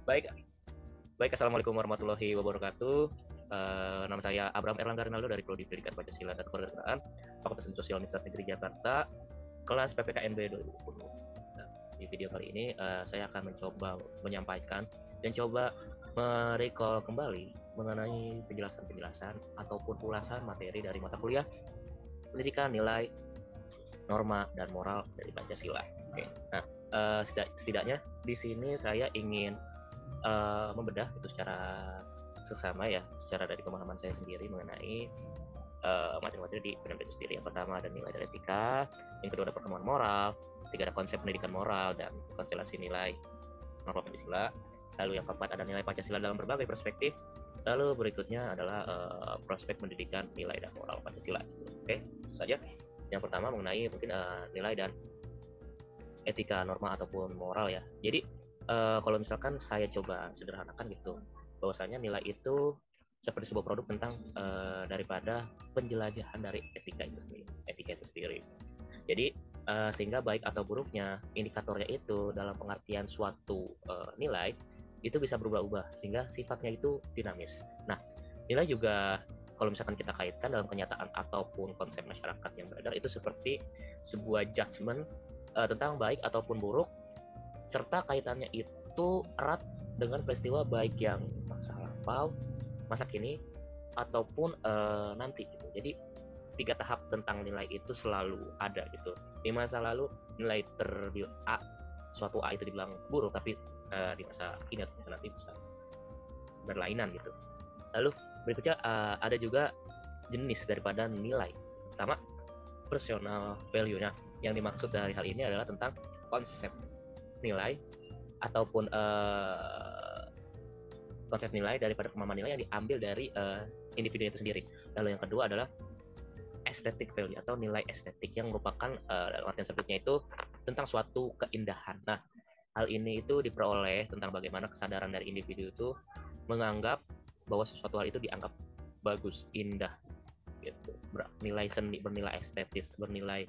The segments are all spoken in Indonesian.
Baik, baik. Assalamualaikum warahmatullahi wabarakatuh. Nama saya Abraham Erlangga Rinaldo dari Prodi Pendidikan Pancasila dan Kewarganegaraan, Fakultas Ilmu Sosial Universitas Negeri Jakarta, kelas PPKNB 2020. Nah, di video kali ini saya akan mencoba menyampaikan dan coba merecall kembali mengenai penjelasan-penjelasan ataupun ulasan materi dari mata kuliah pendidikan, nilai, norma, dan moral dari Pancasila. Oke. Nah, setidaknya di sini saya ingin membedah itu secara seksama ya, secara dari pemahaman saya sendiri mengenai materi-materi di pendidikan itu sendiri. Yang pertama ada nilai dan etika, yang kedua ada perkembangan moral, ketiga ada konsep pendidikan moral dan konstelasi nilai norma Pancasila. Lalu yang keempat ada nilai Pancasila dalam berbagai perspektif. Lalu berikutnya adalah prospek pendidikan nilai dan moral Pancasila. Oke, itu saja. Yang pertama mengenai mungkin nilai dan etika, norma ataupun moral ya. Jadi kalau misalkan saya coba sederhanakan gitu, bahwasanya nilai itu seperti sebuah produk tentang daripada penjelajahan dari etika itu sendiri. Jadi sehingga baik atau buruknya indikatornya itu dalam pengertian suatu nilai itu bisa berubah-ubah sehingga sifatnya itu dinamis. Nah, nilai juga kalau misalkan kita kaitkan dalam kenyataan ataupun konsep masyarakat yang beredar itu seperti sebuah judgement tentang baik ataupun buruk, serta kaitannya itu erat dengan peristiwa baik yang masa lampau, masa kini, ataupun nanti gitu. Jadi 3 tahap tentang nilai itu selalu ada gitu. Di masa lalu nilai A, suatu A itu dibilang buruk, tapi di masa kini atau nanti bisa berlainan gitu. Lalu berikutnya ada juga jenis daripada nilai. Pertama, personal value-nya. Yang dimaksud dari hal ini adalah tentang konsep nilai ataupun konsep nilai daripada pemahaman nilai yang diambil dari individu itu sendiri. Lalu yang kedua adalah aesthetic value atau nilai estetik yang merupakan dalam artian sebutnya itu tentang suatu keindahan. Nah, hal ini itu diperoleh tentang bagaimana kesadaran dari individu itu menganggap bahwa sesuatu hal itu dianggap bagus, indah, gitu, bernilai seni, bernilai estetis, bernilai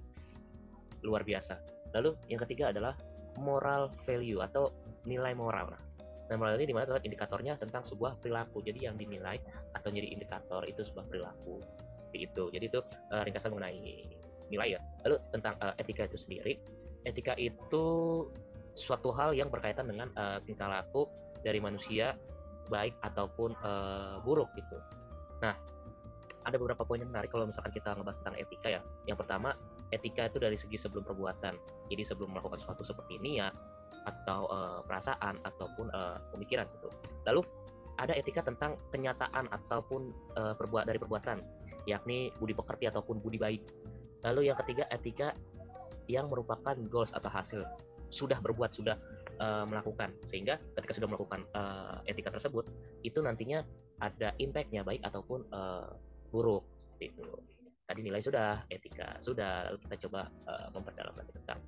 luar biasa. Lalu yang ketiga adalah moral value atau nilai moral. Nah, moral ini dimana terlihat indikatornya tentang sebuah perilaku. Jadi yang dinilai atau jadi indikator itu sebuah perilaku. Seperti itu. Jadi itu ringkasan mengenai nilai ya. Lalu tentang etika itu sendiri. Etika itu suatu hal yang berkaitan dengan tingkah laku dari manusia baik ataupun buruk gitu. Nah, ada beberapa poin yang menarik kalau misalkan kita ngebahas tentang etika ya. Yang pertama, etika itu dari segi sebelum perbuatan. Jadi sebelum melakukan sesuatu seperti niat atau perasaan ataupun pemikiran gitu. Lalu ada etika tentang kenyataan ataupun dari perbuatan, yakni budi pekerti ataupun budi baik. Lalu yang ketiga, etika yang merupakan goals atau hasil. Sudah berbuat, sudah melakukan. Sehingga ketika sudah melakukan etika tersebut, itu nantinya ada impact-nya baik ataupun buruk seperti itu. Tadi nilai sudah, etika sudah, lalu kita coba memperdalam lagi tentang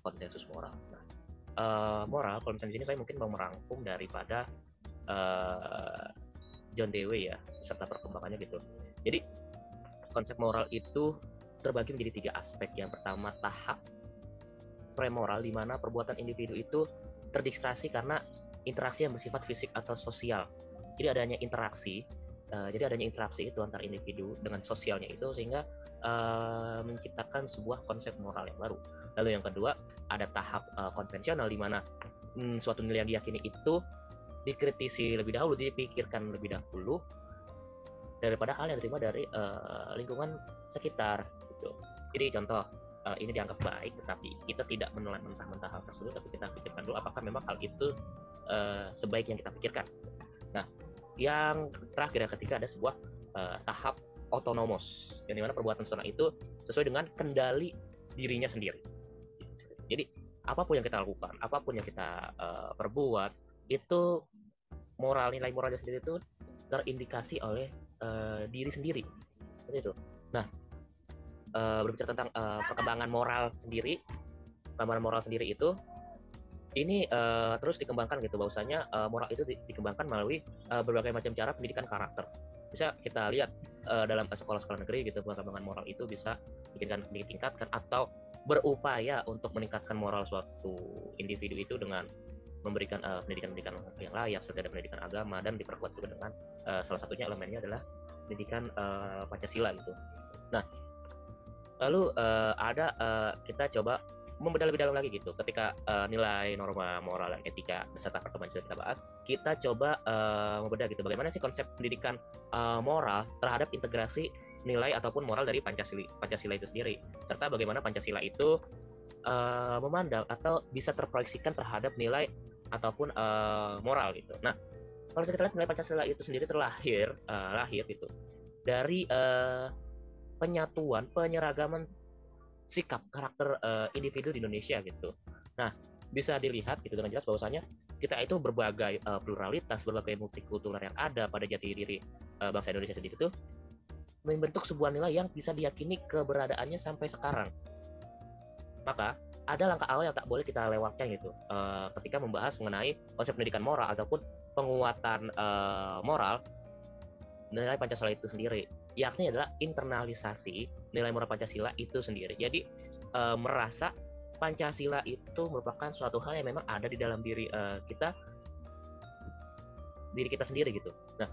konsensus moral. Nah, moral, kalau misalnya di sini saya mungkin mau merangkum daripada John Dewey ya, serta perkembangannya gitu. Jadi konsep moral itu terbagi menjadi 3 aspek. Yang pertama, tahap premoral, di mana perbuatan individu itu terdistraksi karena interaksi yang bersifat fisik atau sosial. Jadi adanya interaksi itu antar individu dengan sosialnya itu sehingga menciptakan sebuah konsep moral yang baru. Lalu yang kedua ada tahap konvensional, di mana suatu nilai yang diyakini itu dikritisi lebih dahulu, dipikirkan lebih dahulu daripada hal yang diterima dari lingkungan sekitar gitu. Jadi contoh, ini dianggap baik, tetapi kita tidak menelan mentah-mentah hal tersebut, tapi kita pikirkan dulu apakah memang hal itu sebaik yang kita pikirkan. Nah, yang terakhir, yang ketiga, ada sebuah tahap otonomos, yang dimana perbuatan seseorang itu sesuai dengan kendali dirinya sendiri. Jadi apapun yang kita lakukan, apapun yang kita perbuat, itu nilai moralnya sendiri itu terindikasi oleh diri sendiri. Seperti itu. Nah, berbicara tentang perkembangan moral sendiri itu ini terus dikembangkan gitu, bahwasanya moral itu dikembangkan melalui berbagai macam cara pendidikan karakter. Bisa kita lihat dalam sekolah-sekolah negeri gitu, perkembangan moral itu bisa ditingkatkan atau berupaya untuk meningkatkan moral suatu individu itu dengan memberikan pendidikan-pendidikan yang layak, serta ada pendidikan agama, dan diperkuat juga dengan salah satunya elemennya adalah pendidikan Pancasila gitu. Nah, lalu kita coba membedah lebih dalam lagi gitu. Ketika nilai, norma, moral, dan etika beserta perkembangan sudah kita bahas, kita coba membedah gitu. Bagaimana sih konsep pendidikan moral terhadap integrasi nilai ataupun moral dari Pancasila itu sendiri, serta bagaimana Pancasila itu memandang atau bisa terproyeksikan terhadap nilai ataupun moral gitu. Nah, kalau kita lihat nilai Pancasila itu sendiri lahir gitu dari penyeragaman sikap karakter individu di Indonesia gitu. Nah, bisa dilihat gitu dengan jelas bahwasanya kita itu berbagai pluralitas, berbagai multikultural yang ada pada jati diri bangsa Indonesia sendiri itu membentuk sebuah nilai yang bisa diyakini keberadaannya sampai sekarang. Maka ada langkah awal yang tak boleh kita lewatkan gitu ketika membahas mengenai konsep pendidikan moral ataupun penguatan moral nilai Pancasila itu sendiri, yakni adalah internalisasi nilai moral Pancasila itu sendiri. Jadi merasa Pancasila itu merupakan suatu hal yang memang ada di dalam diri kita sendiri gitu. Nah,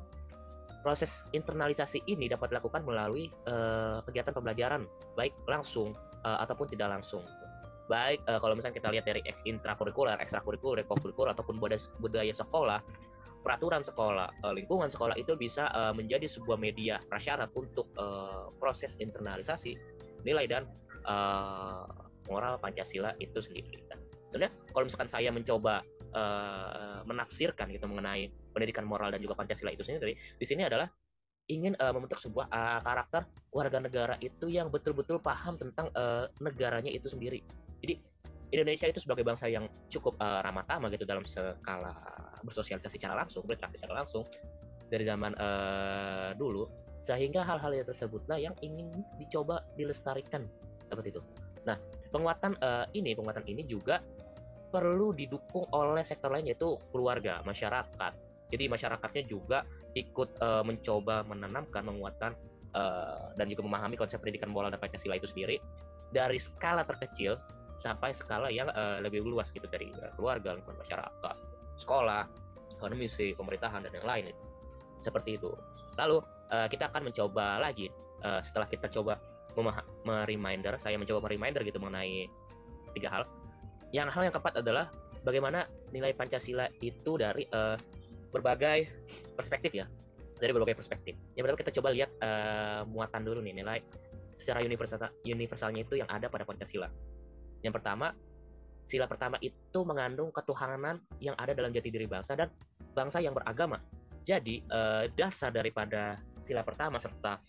proses internalisasi ini dapat dilakukan melalui kegiatan pembelajaran, baik langsung ataupun tidak langsung. Baik kalau misalnya kita lihat dari intrakurikuler, ekstrakurikuler, kokurikuler, ataupun budaya sekolah, peraturan sekolah, lingkungan sekolah itu bisa menjadi sebuah media prasyarat untuk proses internalisasi nilai dan moral Pancasila itu sendiri. Sebenarnya kalau misalkan saya mencoba menafsirkan gitu mengenai pendidikan moral dan juga Pancasila itu sendiri, di sini adalah ingin membentuk sebuah karakter warga negara itu yang betul-betul paham tentang negaranya itu sendiri. Jadi Indonesia itu sebagai bangsa yang cukup ramah tamah gitu dalam skala bersosialisasi secara langsung, berinteraksi secara langsung dari zaman dulu, sehingga hal-hal yang tersebutlah yang ingin dicoba dilestarikan seperti itu. Nah, penguatan ini juga perlu didukung oleh sektor lain, yaitu keluarga, masyarakat. Jadi masyarakatnya juga ikut mencoba menanamkan, menguatkan dan juga memahami konsep pendidikan moral dan Pancasila itu sendiri dari skala terkecil sampai skala yang lebih luas gitu, dari keluarga, lingkungan masyarakat, sekolah, akademisi, pemerintahan, dan yang lain seperti itu. Lalu kita akan mencoba lagi setelah kita coba saya mencoba mereminder gitu mengenai 3 hal. Hal yang keempat adalah bagaimana nilai Pancasila itu dari berbagai perspektif ya, dari berbagai perspektif. Yang pertama kita coba lihat muatan dulu nih nilai secara universalnya itu yang ada pada Pancasila. Yang pertama, sila pertama itu mengandung ketuhanan yang ada dalam jati diri bangsa dan bangsa yang beragama. Jadi dasar daripada sila pertama serta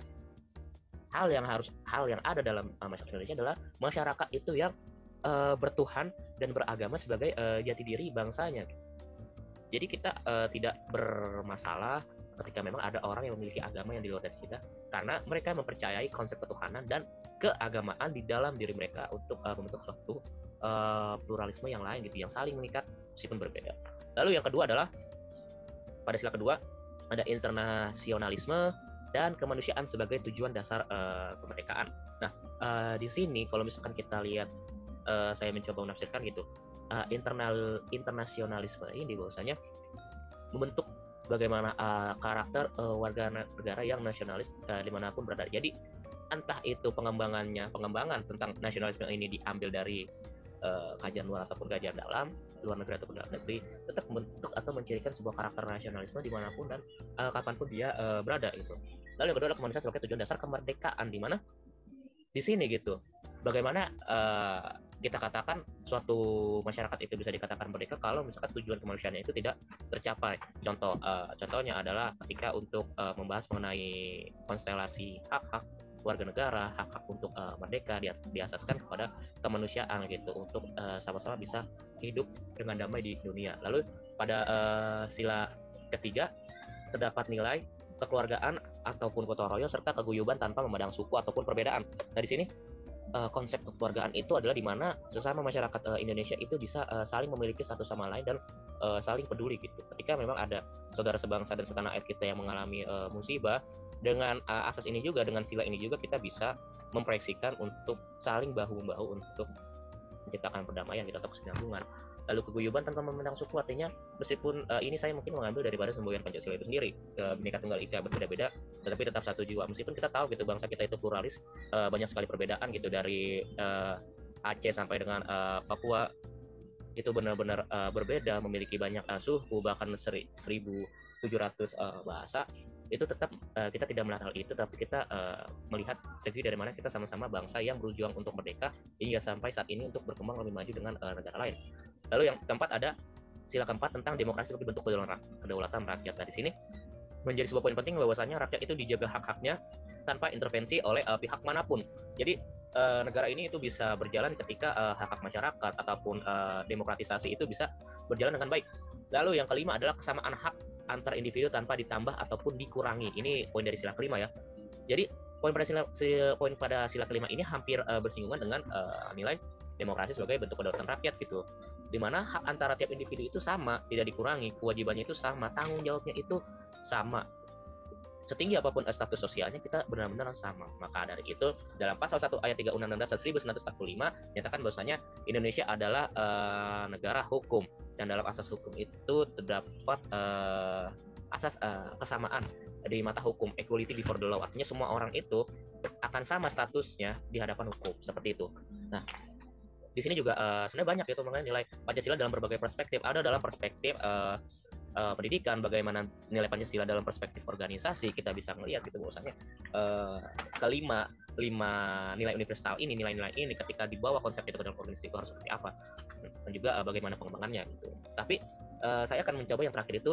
hal yang ada dalam masyarakat Indonesia adalah masyarakat itu yang bertuhan dan beragama sebagai jati diri bangsanya. Jadi kita tidak bermasalah ketika memang ada orang yang memiliki agama yang di luar dari kita, karena mereka mempercayai konsep ketuhanan dan keagamaan di dalam diri mereka untuk membentuk suatu pluralisme yang lain gitu, yang saling mengikat meskipun berbeda. Lalu yang kedua adalah pada sila kedua ada internasionalisme dan kemanusiaan sebagai tujuan dasar kemerdekaan. Nah, di sini kalau misalkan kita lihat, saya mencoba menafsirkan gitu, internasionalisme ini bahwasanya membentuk bagaimana karakter warga negara yang nasionalis dimanapun berada. Jadi entah itu pengembangan tentang nasionalisme ini diambil dari kajian luar ataupun kajian dalam, luar negeri ataupun dalam negeri, tetap membentuk atau mencirikan sebuah karakter nasionalisme dimanapun dan kapanpun dia berada gitu. Lalu yang kedua adalah kemanusiaan sebagai tujuan dasar kemerdekaan, di mana di sini gitu bagaimana kita katakan suatu masyarakat itu bisa dikatakan merdeka kalau misalkan tujuan kemanusiaannya itu tidak tercapai. Contohnya adalah ketika untuk membahas mengenai konstelasi hak-hak warga negara, hak-hak untuk merdeka diasaskan kepada kemanusiaan gitu, untuk sama-sama bisa hidup dengan damai di dunia. Lalu pada sila ketiga terdapat nilai kekeluargaan ataupun gotong royong serta keguyuban tanpa memandang suku ataupun perbedaan. Nah, di sini konsep kekeluargaan itu adalah di mana sesama masyarakat Indonesia itu bisa saling memiliki satu sama lain dan saling peduli gitu. Ketika memang ada saudara sebangsa dan setanah air kita yang mengalami musibah, dengan asas ini juga, dengan sila ini juga kita bisa memproyeksikan untuk saling bahu-membahu untuk menciptakan perdamaian gitu atau kesinambungan. Lalu keguyuban tanpa memandang suku, artinya meskipun ini saya mungkin mengambil daripada semboyan Pancasila itu sendiri, Bhinneka Tunggal Ika, berbeda-beda tetapi tetap satu jiwa. Meskipun kita tahu gitu bangsa kita itu pluralis, banyak sekali perbedaan gitu, dari Aceh sampai dengan Papua itu benar-benar berbeda, memiliki banyak suku, bahkan 1.700 bahasa. Itu tetap kita tidak melihat hal itu, tapi kita melihat segi dari mana kita sama-sama bangsa yang berjuang untuk merdeka hingga sampai saat ini untuk berkembang lebih maju dengan negara lain. Lalu yang keempat ada sila keempat tentang demokrasi sebagai bentuk kedaulatan rakyat. Nah, di sini menjadi sebuah poin penting bahwasanya rakyat itu dijaga hak-haknya tanpa intervensi oleh pihak manapun. Jadi negara ini itu bisa berjalan ketika hak-hak masyarakat ataupun demokratisasi itu bisa berjalan dengan baik. Lalu yang kelima adalah kesamaan hak antar individu tanpa ditambah ataupun dikurangi. Ini poin dari sila kelima ya. Jadi poin pada sila kelima ini hampir bersinggungan dengan nilai demokrasi sebagai bentuk kedaulatan rakyat gitu. Di mana hak antara tiap individu itu sama, tidak dikurangi, kewajibannya itu sama, tanggung jawabnya itu sama. Setinggi apapun status sosialnya, kita benar-benar sama. Maka dari itu, dalam pasal 1 ayat 3 Undang-Undang Dasar 1945 nyatakan bahwasanya Indonesia adalah negara hukum, dan dalam asas hukum itu terdapat asas kesamaan di mata hukum, equality before the law. Artinya semua orang itu akan sama statusnya di hadapan hukum, seperti itu. Nah, di sini juga sebenarnya banyak itu mengenai nilai Pancasila dalam berbagai perspektif. Ada dalam perspektif pendidikan, bagaimana nilai Pancasila dalam perspektif organisasi, kita bisa melihat gitu bahwasanya kelima nilai universal ini, nilai-nilai ini ketika dibawa konsep itu ke dalam organisasi itu harus seperti apa, dan juga bagaimana pengembangannya gitu. Tapi saya akan mencoba yang terakhir itu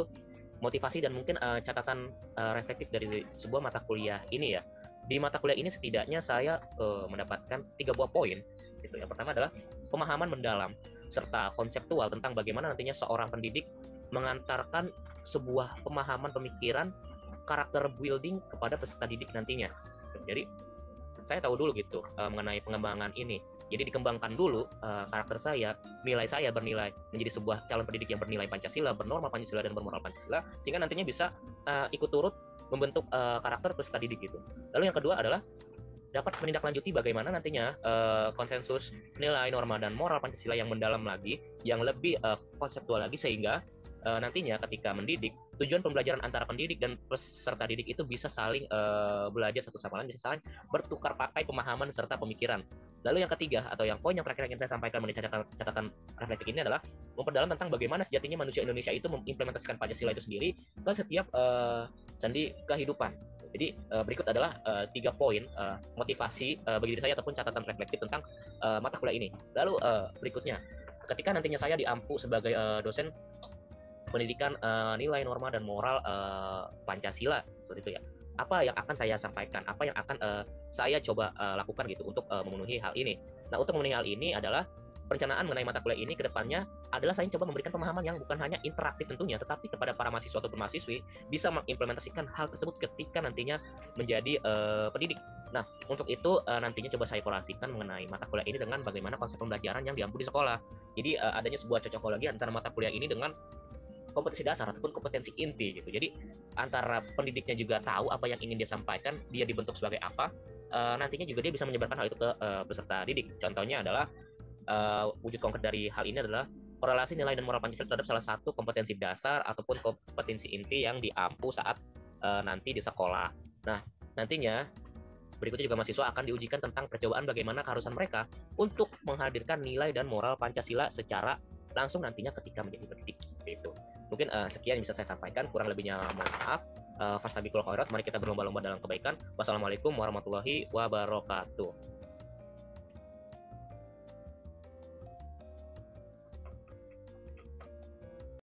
motivasi dan mungkin catatan reflektif dari sebuah mata kuliah ini ya. Di mata kuliah ini setidaknya saya mendapatkan 3 buah poin gitu. Yang pertama adalah pemahaman mendalam serta konseptual tentang bagaimana nantinya seorang pendidik mengantarkan sebuah pemahaman pemikiran karakter building kepada peserta didik nantinya. Jadi saya tahu dulu gitu mengenai pengembangan ini. Jadi dikembangkan dulu karakter saya, nilai saya bernilai menjadi sebuah calon pendidik yang bernilai Pancasila, bernorma Pancasila dan bermoral Pancasila, sehingga nantinya bisa ikut turut membentuk karakter peserta didik gitu. Lalu yang kedua adalah dapat menindaklanjuti bagaimana nantinya konsensus nilai, norma, dan moral Pancasila yang mendalam lagi, yang lebih konseptual lagi, sehingga nantinya ketika mendidik, tujuan pembelajaran antara pendidik dan peserta didik itu bisa saling belajar satu sama lain, bisa saling bertukar pakai pemahaman serta pemikiran. Lalu yang ketiga, atau yang poin yang terakhir yang saya sampaikan menjadi catatan reflektif ini adalah memperdalam tentang bagaimana sejatinya manusia Indonesia itu mengimplementasikan Pancasila itu sendiri ke setiap sendi kehidupan. Jadi berikut adalah 3 poin motivasi bagi diri saya ataupun catatan reflektif tentang mata kuliah ini. Lalu berikutnya, ketika nantinya saya diampu sebagai dosen pendidikan nilai, norma, dan moral Pancasila, seperti itu ya, apa yang akan saya sampaikan, apa yang akan saya coba lakukan gitu untuk memenuhi hal ini. Nah, untuk memenuhi hal ini adalah perencanaan mengenai mata kuliah ini ke depannya adalah saya coba memberikan pemahaman yang bukan hanya interaktif tentunya, tetapi kepada para mahasiswa ataupun mahasiswi bisa mengimplementasikan hal tersebut ketika nantinya menjadi pendidik. Nah, untuk itu nantinya coba saya korelasikan mengenai mata kuliah ini dengan bagaimana konsep pembelajaran yang diampu di sekolah. Jadi adanya sebuah cocokologi antara mata kuliah ini dengan kompetensi dasar ataupun kompetensi inti gitu. Jadi antara pendidiknya juga tahu apa yang ingin dia sampaikan, dia dibentuk sebagai apa, nantinya juga dia bisa menyebarkan hal itu ke peserta didik. Contohnya adalah wujud konkret dari hal ini adalah korelasi nilai dan moral Pancasila terhadap salah satu kompetensi dasar ataupun kompetensi inti yang diampu saat nanti di sekolah. Nah, nantinya berikutnya juga mahasiswa akan diujikan tentang percobaan bagaimana keharusan mereka untuk menghadirkan nilai dan moral Pancasila secara langsung nantinya ketika menjadi pendidik. Itu mungkin sekian yang bisa saya sampaikan, kurang lebihnya mohon maaf. Fastabiqul khairat, mari kita berlomba-lomba dalam kebaikan. Wassalamualaikum warahmatullahi wabarakatuh.